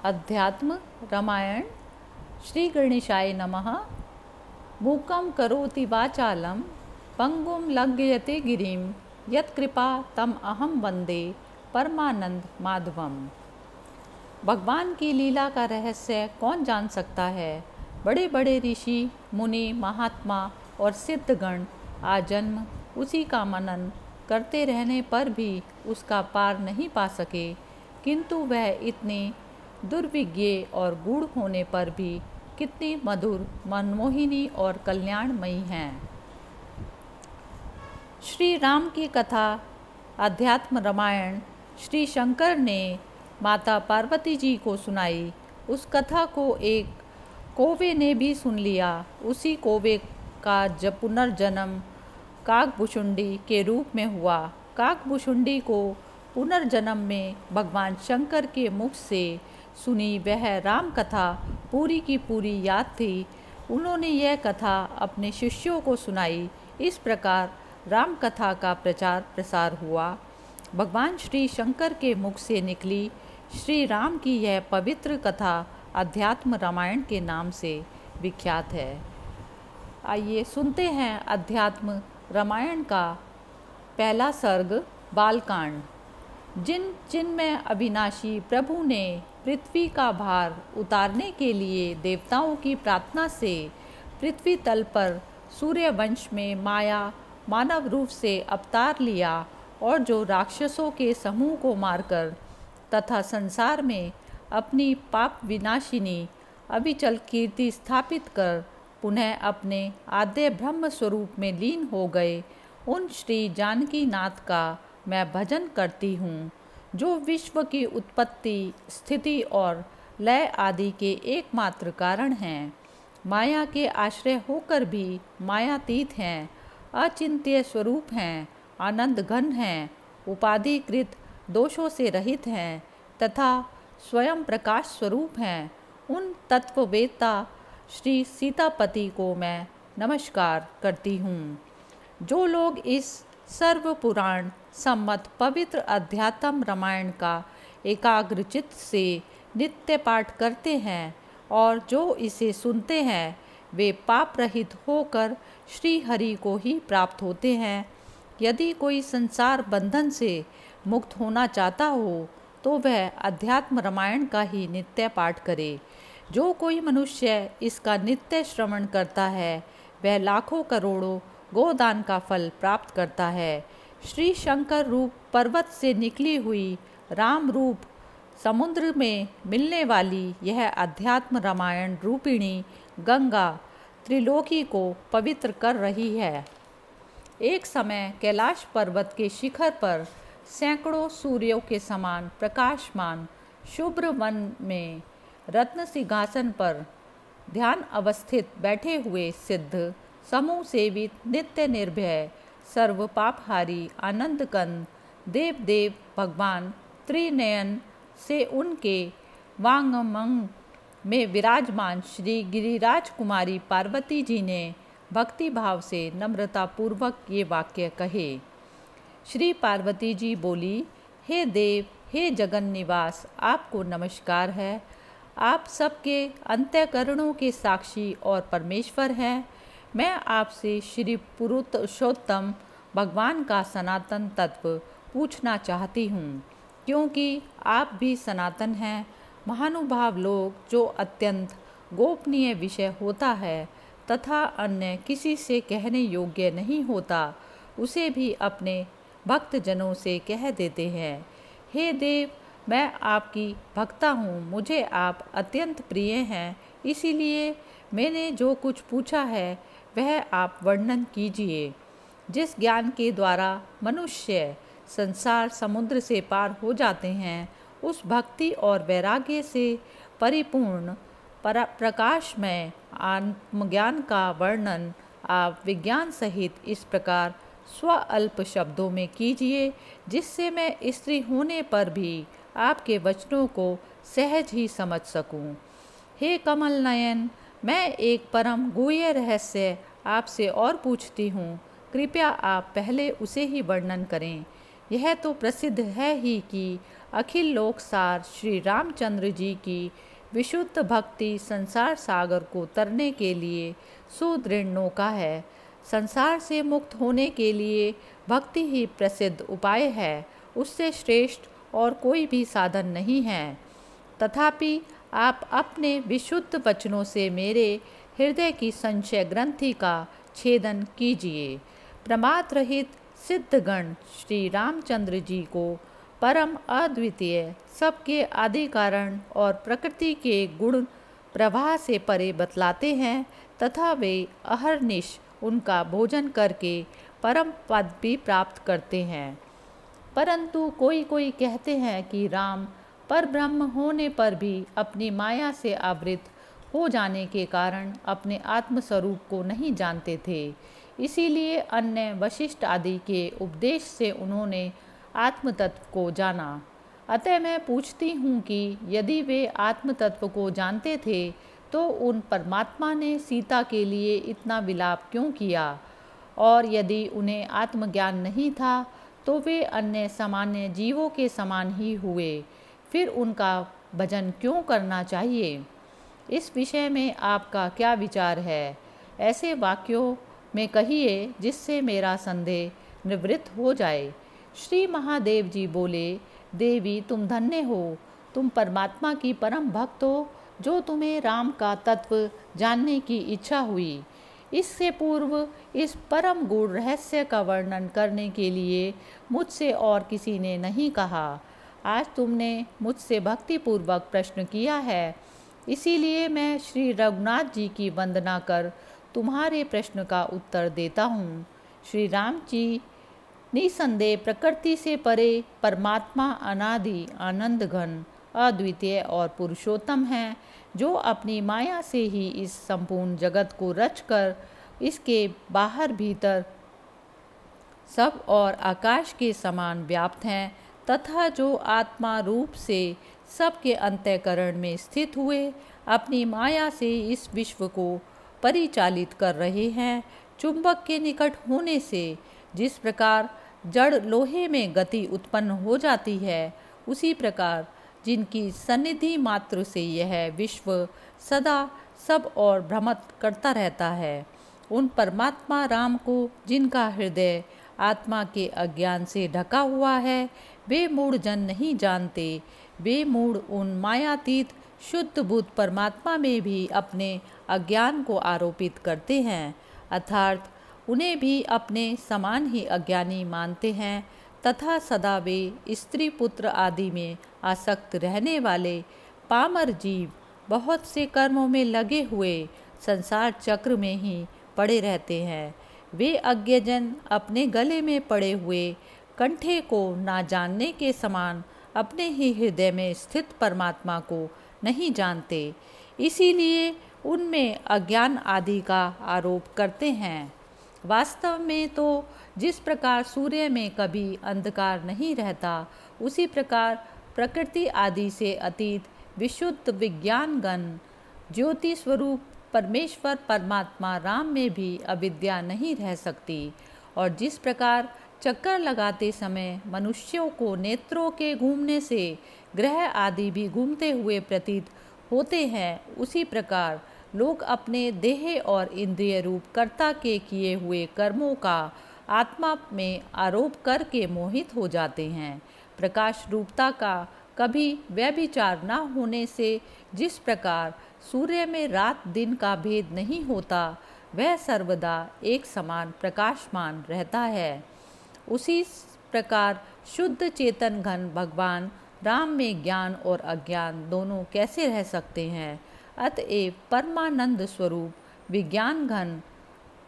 अध्यात्म रामायण। श्री गणेशाय नमः। मूकं करोति वाचालं पंगुं लंघयते गिरिं यत्कृपा तम अहम वंदे परमानंद माधवम। भगवान की लीला का रहस्य कौन जान सकता है। बड़े बड़े ऋषि मुनि महात्मा और सिद्धगण आजन्म उसी का मनन करते रहने पर भी उसका पार नहीं पा सके, किंतु वह इतने दुर्विज्ञ और गूढ़ होने पर भी कितनी मधुर, मनमोहिनी और कल्याणमयी हैं। श्री राम की कथा अध्यात्म रामायण श्री शंकर ने माता पार्वती जी को सुनाई। उस कथा को एक कौवे ने भी सुन लिया। उसी कौवे का पुनर्जन्म काकभुशुंडी के रूप में हुआ। काकभुशुंडी को पुनर्जन्म में भगवान शंकर के मुख से सुनी वह राम कथा पूरी की पूरी याद थी। उन्होंने यह कथा अपने शिष्यों को सुनाई। इस प्रकार राम कथा का प्रचार प्रसार हुआ। भगवान श्री शंकर के मुख से निकली श्री राम की यह पवित्र कथा अध्यात्म रामायण के नाम से विख्यात है। आइए सुनते हैं अध्यात्म रामायण का पहला सर्ग, बालकांड। जिन चिन्मय अविनाशी प्रभु ने पृथ्वी का भार उतारने के लिए देवताओं की प्रार्थना से पृथ्वी तल पर सूर्यवंश में माया मानव रूप से अवतार लिया और जो राक्षसों के समूह को मारकर तथा संसार में अपनी पाप विनाशिनी अविचल कीर्ति स्थापित कर पुनः अपने आद्य ब्रह्म स्वरूप में लीन हो गए, उन श्री जानकी नाथ का मैं भजन करती हूँ, जो विश्व की उत्पत्ति, स्थिति और लय आदि के एकमात्र कारण हैं। माया के आश्रय होकर भी मायातीत हैं, अचिंत्य स्वरूप हैं, आनंद घन हैं, उपाधिकृत दोषों से रहित हैं तथा स्वयं प्रकाश स्वरूप हैं। उन तत्ववेत्ता श्री सीतापति को मैं नमस्कार करती हूँ। जो लोग इस सर्व पुराण सम्मत पवित्र अध्यात्म रामायण का एकाग्रचित्त से नित्य पाठ करते हैं और जो इसे सुनते हैं, वे पाप रहित होकर श्री हरि को ही प्राप्त होते हैं। यदि कोई संसार बंधन से मुक्त होना चाहता हो तो वह अध्यात्म रामायण का ही नित्य पाठ करे। जो कोई मनुष्य इसका नित्य श्रवण करता है, वह लाखों करोड़ों गोदान का फल प्राप्त करता है। श्री शंकर रूप पर्वत से निकली हुई राम रूप समुद्र में मिलने वाली यह अध्यात्म रामायण रूपिणी गंगा त्रिलोकी को पवित्र कर रही है। एक समय कैलाश पर्वत के शिखर पर सैकड़ों सूर्यों के समान प्रकाशमान शुभ्र वन में रत्न सिंहासन पर ध्यान अवस्थित बैठे हुए सिद्ध समूह सेवित नित्य निर्भय सर्व पापहारी आनंद कंद देव भगवान त्रिनयन से उनके वांगमंग में विराजमान श्री गिरिराज कुमारी पार्वती जी ने भक्ति भाव से नम्रता पूर्वक ये वाक्य कहे। श्री पार्वती जी बोली, हे देव, हे जगन निवास, आपको नमस्कार है। आप सबके अंतःकरणों के साक्षी और परमेश्वर हैं। मैं आपसे श्री पुरुषोत्तम भगवान का सनातन तत्व पूछना चाहती हूँ, क्योंकि आप भी सनातन हैं। महानुभाव लोग जो अत्यंत गोपनीय विषय होता है तथा अन्य किसी से कहने योग्य नहीं होता, उसे भी अपने भक्तजनों से कह देते हैं। हे देव, मैं आपकी भक्ता हूँ, मुझे आप अत्यंत प्रिय हैं, इसीलिए मैंने जो कुछ पूछा है वह आप वर्णन कीजिए। जिस ज्ञान के द्वारा मनुष्य संसार समुद्र से पार हो जाते हैं, उस भक्ति और वैराग्य से परिपूर्ण प्रकाशमय आत्मज्ञान का वर्णन आप विज्ञान सहित इस प्रकार स्वअल्प शब्दों में कीजिए, जिससे मैं स्त्री होने पर भी आपके वचनों को सहज ही समझ सकूं। हे कमल नयन, मैं एक परम गुह्य रहस्य आपसे और पूछती हूँ, कृपया आप पहले उसे ही वर्णन करें। यह तो प्रसिद्ध है ही कि अखिल लोकसार श्री रामचंद्र जी की विशुद्ध भक्ति संसार सागर को तरने के लिए सुदृढ़ नौका है। संसार से मुक्त होने के लिए भक्ति ही प्रसिद्ध उपाय है, उससे श्रेष्ठ और कोई भी साधन नहीं है। तथापि आप अपने विशुद्ध वचनों से मेरे हृदय की संशय ग्रंथि का छेदन कीजिए। प्रमाद रहित सिद्धगण श्री रामचंद्र जी को परम अद्वितीय, सबके आदि कारण और प्रकृति के गुण प्रवाह से परे बतलाते हैं तथा वे अहर्निश उनका भोजन करके परम पद भी प्राप्त करते हैं। परंतु कोई कोई कहते हैं कि राम परब्रह्म होने पर भी अपनी माया से आवृत हो जाने के कारण अपने आत्मस्वरूप को नहीं जानते थे, इसीलिए अन्य वशिष्ठ आदि के उपदेश से उन्होंने आत्म तत्व को जाना। अतः मैं पूछती हूँ कि यदि वे आत्म तत्व को जानते थे तो उन परमात्मा ने सीता के लिए इतना विलाप क्यों किया, और यदि उन्हें आत्मज्ञान नहीं था तो वे अन्य सामान्य जीवों के समान ही हुए, फिर उनका भजन क्यों करना चाहिए। इस विषय में आपका क्या विचार है? ऐसे वाक्यों में कहिए जिससे मेरा संदेह निवृत्त हो जाए। श्री महादेव जी बोले, देवी तुम धन्य हो, तुम परमात्मा की परम भक्त हो, जो तुम्हें राम का तत्व जानने की इच्छा हुई। इससे पूर्व इस परम गूढ़ रहस्य का वर्णन करने के लिए मुझसे और किसी ने नहीं कहा। आज तुमने मुझसे भक्तिपूर्वक प्रश्न किया है, इसीलिए मैं श्री रघुनाथ जी की वंदना कर तुम्हारे प्रश्न का उत्तर देता हूँ। श्री राम जी निसंदेह प्रकृति से परे परमात्मा अनादि आनंद घन अद्वितीय और पुरुषोत्तम हैं, जो अपनी माया से ही इस संपूर्ण जगत को रचकर इसके बाहर भीतर सब और आकाश के समान व्याप्त हैं, तथा जो आत्मा रूप से सबके अंतःकरण में स्थित हुए अपनी माया से इस विश्व को परिचालित कर रहे हैं। चुंबक के निकट होने से जिस प्रकार जड़ लोहे में गति उत्पन्न हो जाती है, उसी प्रकार जिनकी सन्निधि मात्र से यह विश्व सदा सब और भ्रमत करता रहता है, उन परमात्मा राम को जिनका हृदय आत्मा के अज्ञान से ढका हुआ है, वे मूढ़ जन नहीं जानते। वे मूढ़ उन मायातीत शुद्ध बुद्ध परमात्मा में भी अपने अज्ञान को आरोपित करते हैं, अर्थात उन्हें भी अपने समान ही अज्ञानी मानते हैं, तथा सदा वे स्त्री पुत्र आदि में आसक्त रहने वाले पामर जीव बहुत से कर्मों में लगे हुए संसार चक्र में ही पड़े रहते हैं। वे अज्ञजन अपने गले में पड़े हुए कंठे को ना जानने के समान अपने ही हृदय में स्थित परमात्मा को नहीं जानते, इसीलिए उनमें अज्ञान आदि का आरोप करते हैं। वास्तव में तो जिस प्रकार सूर्य में कभी अंधकार नहीं रहता, उसी प्रकार प्रकृति आदि से अतीत विशुद्ध विज्ञानगण ज्योति स्वरूप परमेश्वर परमात्मा राम में भी अविद्या नहीं रह सकती। और जिस प्रकार चक्कर लगाते समय मनुष्यों को नेत्रों के घूमने से ग्रह आदि भी घूमते हुए प्रतीत होते हैं, उसी प्रकार लोग अपने देह और इंद्रिय रूप कर्ता के किए हुए कर्मों का आत्मा में आरोप करके मोहित हो जाते हैं। प्रकाश रूपता का कभी व्यभिचार न होने से जिस प्रकार सूर्य में रात दिन का भेद नहीं होता, वह सर्वदा एक समान प्रकाशमान रहता है, उसी प्रकार शुद्ध चेतन घन भगवान राम में ज्ञान और अज्ञान दोनों कैसे रह सकते हैं। अतएव परमानंद स्वरूप विज्ञान घन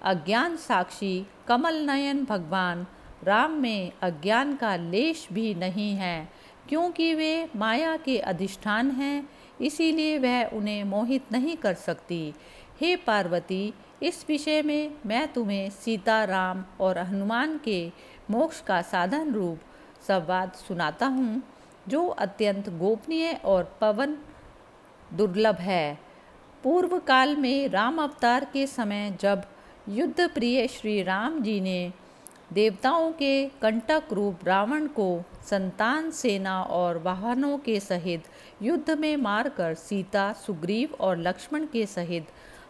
अज्ञान साक्षी कमल नयन भगवान राम में अज्ञान का लेश भी नहीं है, क्योंकि वे माया के अधिष्ठान हैं, इसीलिए वह उन्हें मोहित नहीं कर सकती। हे पार्वती, इस विषय में मैं तुम्हें सीता राम और हनुमान के मोक्ष का साधन रूप संवाद सुनाता हूँ, जो अत्यंत गोपनीय और पवन दुर्लभ है। पूर्व काल में राम अवतार के समय जब युद्ध प्रिय श्री राम जी ने देवताओं के कंटक रूप रावण को संतान, सेना और वाहनों के सहित युद्ध में मारकर सीता, सुग्रीव और लक्ष्मण के सहित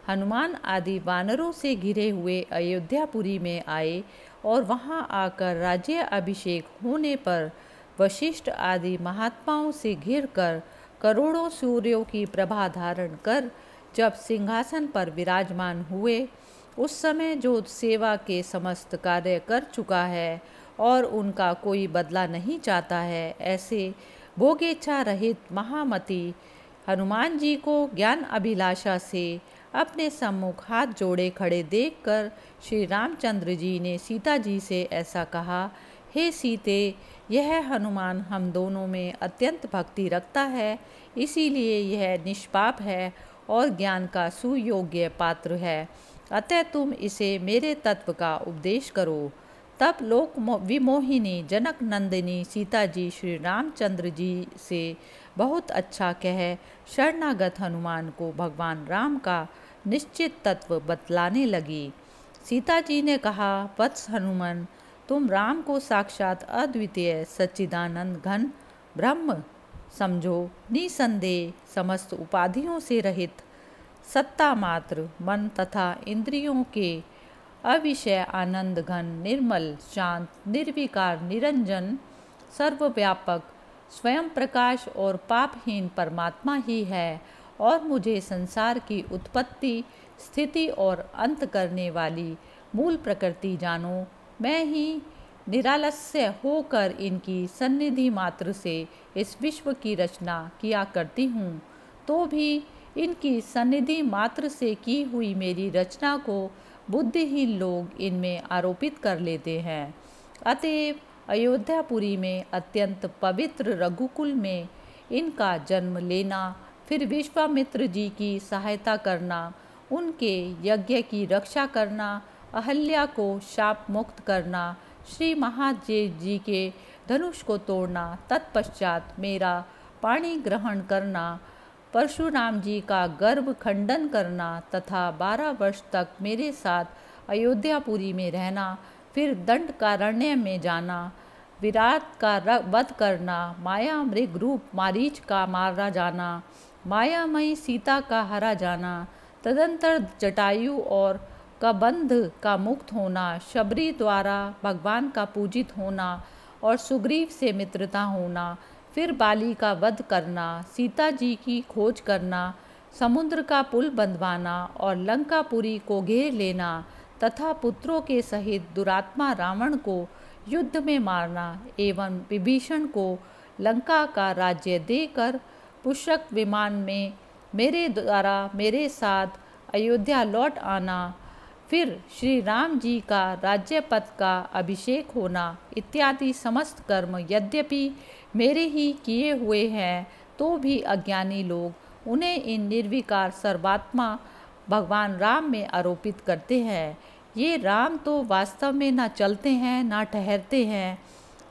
हनुमान आदि वानरों से घिरे हुए अयोध्यापुरी में आए और वहां आकर राज्य अभिषेक होने पर वशिष्ठ आदि महात्माओं से घिरकर करोड़ों सूर्यों की प्रभा धारण कर जब सिंहासन पर विराजमान हुए, उस समय जो सेवा के समस्त कार्य कर चुका है और उनका कोई बदला नहीं चाहता है, ऐसे भोगेच्छा रहित महामति हनुमान जी को ज्ञान अभिलाषा से अपने सम्मुख हाथ जोड़े खड़े देखकर श्री रामचंद्र जी ने सीता जी से ऐसा कहा, हे सीते, यह हनुमान हम दोनों में अत्यंत भक्ति रखता है, इसीलिए यह निष्पाप है और ज्ञान का सुयोग्य पात्र है। अतः तुम इसे मेरे तत्व का उपदेश करो। तब लोक विमोहिनी जनक नंदिनी सीता जी श्री रामचंद्र जी से बहुत अच्छा कह शरणागत हनुमान को भगवान राम का निश्चित तत्व बतलाने लगी। सीता जी ने कहा, वत्स हनुमान, तुम राम को साक्षात अद्वितीय सच्चिदानंद घन ब्रह्म समझो, निसंदेह समस्त उपाधियों से रहित, सत्ता मात्र, मन तथा इंद्रियों के अविषय आनंद घन, निर्मल, शांत, निर्विकार, निरंजन, सर्वव्यापक, स्वयं प्रकाश और पापहीन परमात्मा ही है और मुझे संसार की उत्पत्ति, स्थिति और अंत करने वाली मूल प्रकृति जानो। मैं ही निरालस्य होकर इनकी सन्निधि मात्र से इस विश्व की रचना किया करती हूँ, तो भी इनकी सन्निधि मात्र से की हुई मेरी रचना को बुद्धिहीन लोग इनमें आरोपित कर लेते हैं। अतएव अयोध्यापुरी में अत्यंत पवित्र रघुकुल में इनका जन्म लेना, फिर विश्वामित्र जी की सहायता करना, उनके यज्ञ की रक्षा करना, अहल्या को शाप मुक्त करना, श्री महादेव जी के धनुष को तोड़ना, तत्पश्चात मेरा पाणी ग्रहण करना, परशुराम जी का गर्भ खंडन करना तथा 12 वर्ष तक मेरे साथ अयोध्यापुरी में रहना, फिर दंडकारण्य में जाना, विराट का वध करना, माया मृग रूप मारीच का मारा जाना, मायामयी सीता का हरा जाना, तदंतर जटायु और कबंध का मुक्त होना, शबरी द्वारा भगवान का पूजित होना और सुग्रीव से मित्रता होना, फिर बाली का वध करना, सीता जी की खोज करना, समुद्र का पुल बंधवाना और लंकापुरी को घेर लेना तथा पुत्रों के सहित दुरात्मा रावण को युद्ध में मारना एवं विभीषण को लंका का राज्य देकर पुष्पक विमान में मेरे द्वारा मेरे साथ अयोध्या लौट आना, फिर श्री राम जी का राज्य पद का अभिषेक होना इत्यादि समस्त कर्म यद्यपि मेरे ही किए हुए हैं, तो भी अज्ञानी लोग उन्हें इन निर्विकार सर्वात्मा भगवान राम में आरोपित करते हैं। ये राम तो वास्तव में ना चलते हैं, ना ठहरते हैं,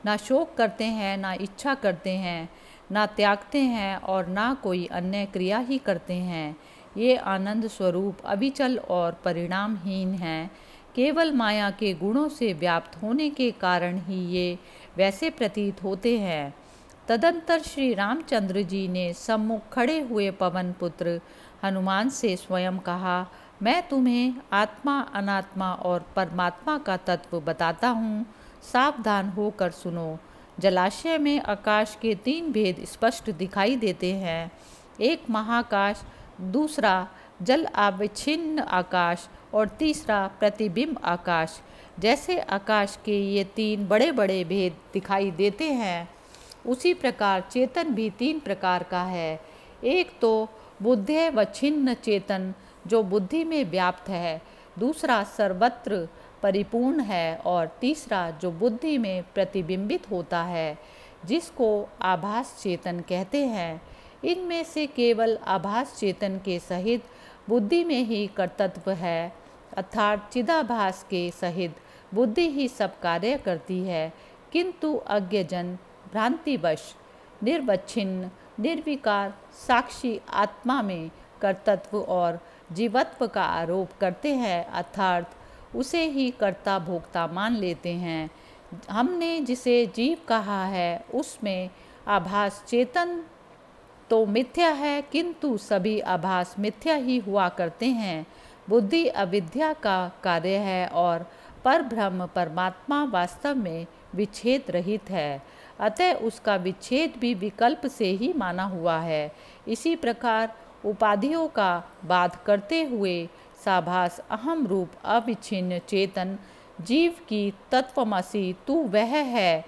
ना शोक करते हैं, ना इच्छा करते हैं, ना त्यागते हैं और ना कोई अन्य क्रिया ही करते हैं। ये आनंद स्वरूप अविचल और परिणामहीन हैं। केवल माया के गुणों से व्याप्त होने के कारण ही ये वैसे प्रतीत होते हैं। तदंतर श्री रामचंद्र जी ने सम्मुख खड़े हुए पवन पुत्र हनुमान से स्वयं कहा, मैं तुम्हें आत्मा, अनात्मा और परमात्मा का तत्व बताता हूँ, सावधान होकर सुनो। जलाशय में आकाश के 3 भेद स्पष्ट दिखाई देते हैं, एक महाकाश, दूसरा जल अविच्छिन्न आकाश और तीसरा प्रतिबिंब आकाश। जैसे आकाश के ये 3 बड़े बड़े भेद दिखाई देते हैं, उसी प्रकार चेतन भी 3 प्रकार का है। एक तो बुद्ध्यवच्छिन्न चेतन जो बुद्धि में व्याप्त है, दूसरा सर्वत्र परिपूर्ण है और तीसरा जो बुद्धि में प्रतिबिंबित होता है, जिसको आभास चेतन कहते हैं। इनमें से केवल आभास चेतन के सहित बुद्धि में ही कर्तृत्व है, अर्थात चिदाभास के सहित बुद्धि ही सब कार्य करती है, किंतु अज्ञजन भ्रांतिवश निर्वच्छिन्न निर्विकार साक्षी आत्मा में कर्तृत्व और जीवत्व का आरोप करते हैं, अर्थात उसे ही कर्ता भोक्ता मान लेते हैं। हमने जिसे जीव कहा है उसमें आभास चेतन तो मिथ्या है, किंतु सभी आभास मिथ्या ही हुआ करते हैं। बुद्धि अविद्या का कार्य है और परब्रह्म परमात्मा वास्तव में विच्छेद रहित है, अतः उसका विच्छेद भी विकल्प से ही माना हुआ है। इसी प्रकार उपाधियों का बाध करते हुए साभास अहम रूप अविच्छिन्न चेतन जीव की तत्वमसि तू वह है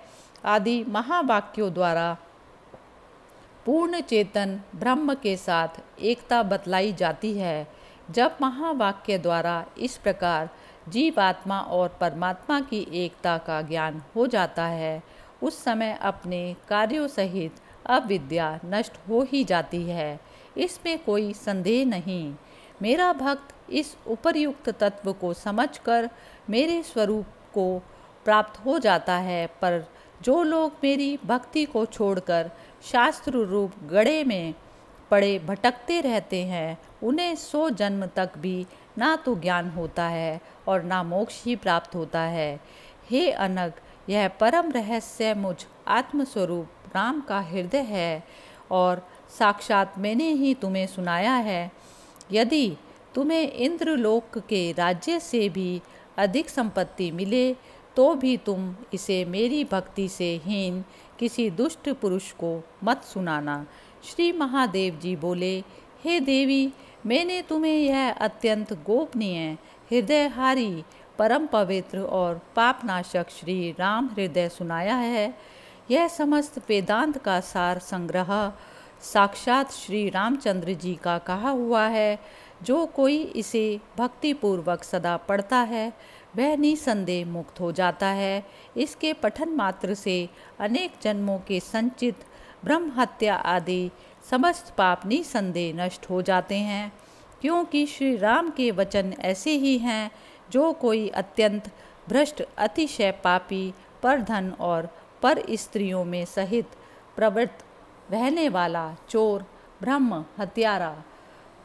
आदि महावाक्यों द्वारा पूर्ण चेतन ब्रह्म के साथ एकता बतलाई जाती है। जब महावाक्य द्वारा इस प्रकार जीवात्मा और परमात्मा की एकता का ज्ञान हो जाता है, उस समय अपने कार्यों सहित अविद्या नष्ट हो ही जाती है, इसमें कोई संदेह नहीं। मेरा भक्त इस उपर्युक्त तत्व को समझकर मेरे स्वरूप को प्राप्त हो जाता है, पर जो लोग मेरी भक्ति को छोड़कर शास्त्र रूप गड्ढे में पड़े भटकते रहते हैं, उन्हें 100 जन्म तक भी ना तो ज्ञान होता है और ना मोक्ष ही प्राप्त होता है। हे अनग, यह परम रहस्य मुझ आत्मस्वरूप राम का हृदय है और साक्षात मैंने ही तुम्हें सुनाया है। यदि तुम्हें इंद्रलोक के राज्य से भी अधिक संपत्ति मिले तो भी तुम इसे मेरी भक्ति से हीन किसी दुष्ट पुरुष को मत सुनाना। श्री महादेव जी बोले, हे देवी, मैंने तुम्हें यह अत्यंत गोपनीय, हृदयहारी, परम पवित्र और पापनाशक श्री राम हृदय सुनाया है। यह समस्त वेदांत का सार संग्रह साक्षात श्री रामचंद्र जी का कहा हुआ है। जो कोई इसे भक्तिपूर्वक सदा पढ़ता है वह निसंदेह मुक्त हो जाता है। इसके पठन मात्र से अनेक जन्मों के संचित ब्रह्म हत्या आदि समस्त पाप निसंदेह नष्ट हो जाते हैं, क्योंकि श्री राम के वचन ऐसे ही हैं। जो कोई अत्यंत भ्रष्ट, अतिशय पापी, पर धन और पर स्त्रियों में सहित प्रवृत्त रहने वाला, चोर, ब्रह्म हत्यारा,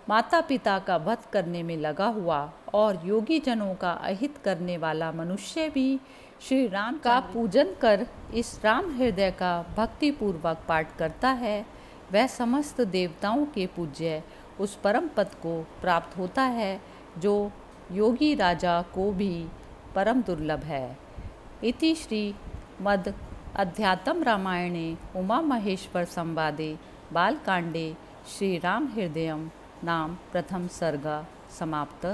माता पिता का वध करने में लगा हुआ और योगी जनों का अहित करने वाला मनुष्य भी श्री राम का पूजन कर इस राम हृदय का भक्तिपूर्वक पाठ करता है, वह समस्त देवताओं के पूज्य उस परम पद को प्राप्त होता है, जो योगी राजा को भी परम दुर्लभ है। इति श्री मद अध्यात्म रामायणे उमा महेश्वर संवादे बालकांडे श्री राम हृदयम नाम प्रथम सर्ग समाप्त।